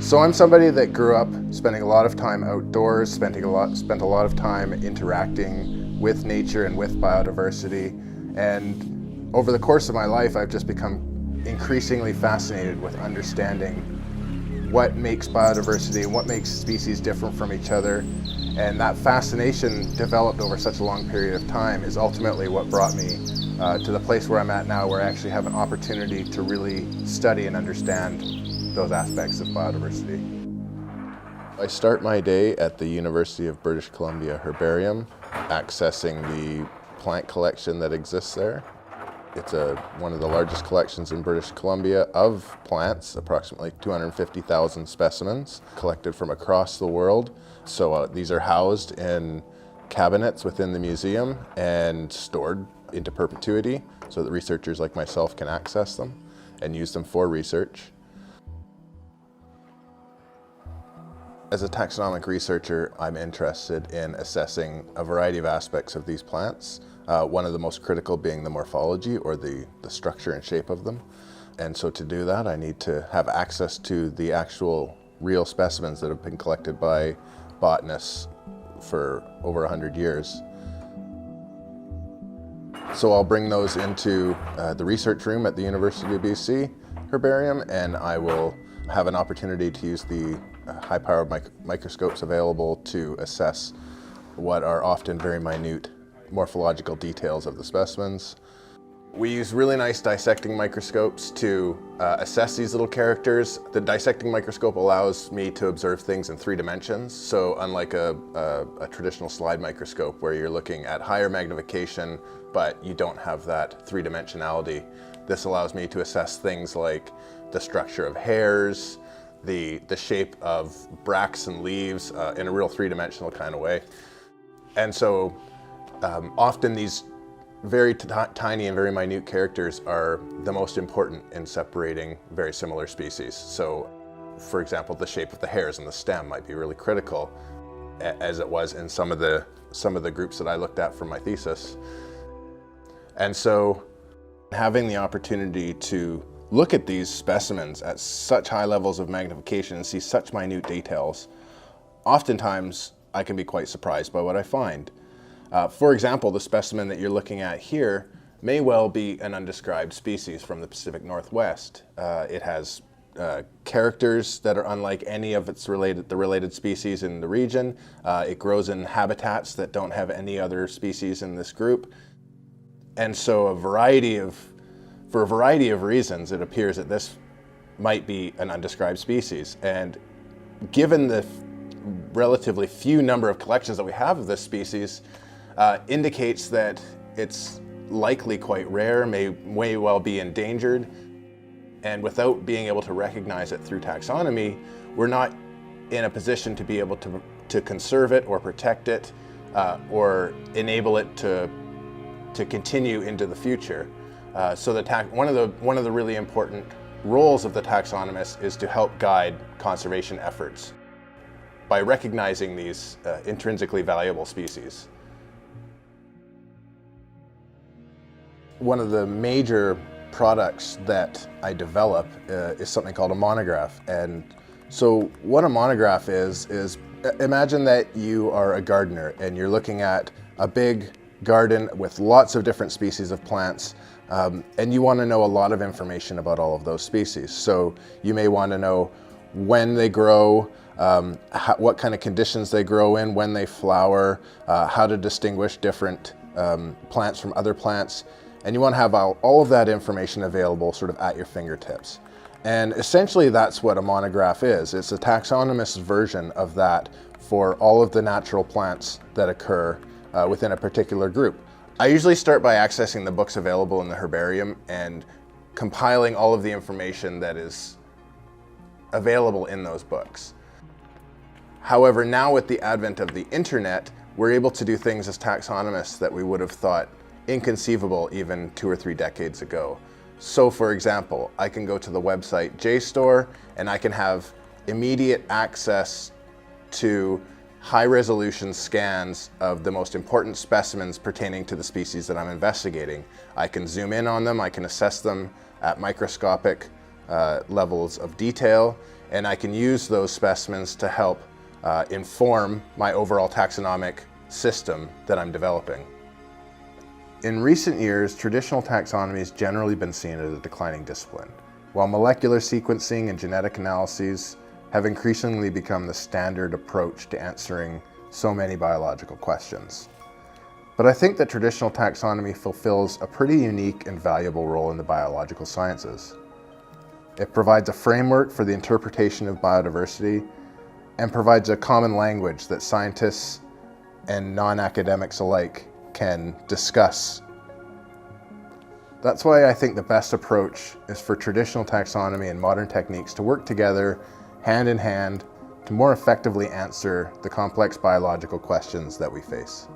So I'm somebody that grew up spending a lot of time outdoors, spent a lot of time interacting with nature and with biodiversity. And over the course of my life, I've just become increasingly fascinated with understanding what makes biodiversity and what makes species different from each other. And that fascination developed over such a long period of time is ultimately what brought me to the place where I'm at now, where I actually have an opportunity to really study and understand those aspects of biodiversity. I start my day at the University of British Columbia Herbarium, accessing the plant collection that exists there. It's one of the largest collections in British Columbia of plants, approximately 250,000 specimens collected from across the world. So these are housed in cabinets within the museum and stored into perpetuity so that researchers like myself can access them and use them for research. As a taxonomic researcher, I'm interested in assessing a variety of aspects of these plants, one of the most critical being the morphology, or the structure and shape of them. And so to do that, I need to have access to the actual real specimens that have been collected by botanists for over 100 years. So I'll bring those into the research room at the University of BC Herbarium, and I will have an opportunity to use the high-powered microscopes available to assess what are often very minute morphological details of the specimens. We use really nice dissecting microscopes to assess these little characters. The dissecting microscope allows me to observe things in 3 dimensions. So unlike a traditional slide microscope where you're looking at higher magnification, but you don't have that 3-dimensionality, this allows me to assess things like the structure of hairs, the shape of bracts and leaves in a real 3-dimensional kind of way. And so often these very tiny and very minute characters are the most important in separating very similar species. So, for example, the shape of the hairs and the stem might be really critical, as it was in some of the groups that I looked at for my thesis. And so having the opportunity to look at these specimens at such high levels of magnification and see such minute details, oftentimes I can be quite surprised by what I find. For example, the specimen that you're looking at here may well be an undescribed species from the Pacific Northwest. It has characters that are unlike any of the related species in the region. It grows in habitats that don't have any other species in this group. And so for a variety of reasons, it appears that this might be an undescribed species. And given the relatively few number of collections that we have of this species, indicates that it's likely quite rare, may well be endangered. And without being able to recognize it through taxonomy, we're not in a position to be able to conserve it or protect it or enable it to continue into the future. So one of the really important roles of the taxonomist is to help guide conservation efforts by recognizing these intrinsically valuable species. One of the major products that I develop is something called a monograph. And so what a monograph is imagine that you are a gardener and you're looking at a big garden with lots of different species of plants, and you want to know a lot of information about all of those species. So you may want to know when they grow, what kind of conditions they grow in, when they flower, how to distinguish different plants from other plants. And you want to have all of that information available sort of at your fingertips. And essentially that's what a monograph is. It's a taxonomist's version of that for all of the natural plants that occur within a particular group. I usually start by accessing the books available in the herbarium and compiling all of the information that is available in those books. However, now with the advent of the internet, we're able to do things as taxonomists that we would have thought inconceivable even 2 or 3 decades ago. So for example, I can go to the website JSTOR and I can have immediate access to high-resolution scans of the most important specimens pertaining to the species that I'm investigating. I can zoom in on them, I can assess them at microscopic levels of detail, and I can use those specimens to help inform my overall taxonomic system that I'm developing. In recent years, traditional taxonomy has generally been seen as a declining discipline, while molecular sequencing and genetic analyses have increasingly become the standard approach to answering so many biological questions. But I think that traditional taxonomy fulfills a pretty unique and valuable role in the biological sciences. It provides a framework for the interpretation of biodiversity and provides a common language that scientists and non-academics alike can discuss. That's why I think the best approach is for traditional taxonomy and modern techniques to work together, hand in hand, to more effectively answer the complex biological questions that we face.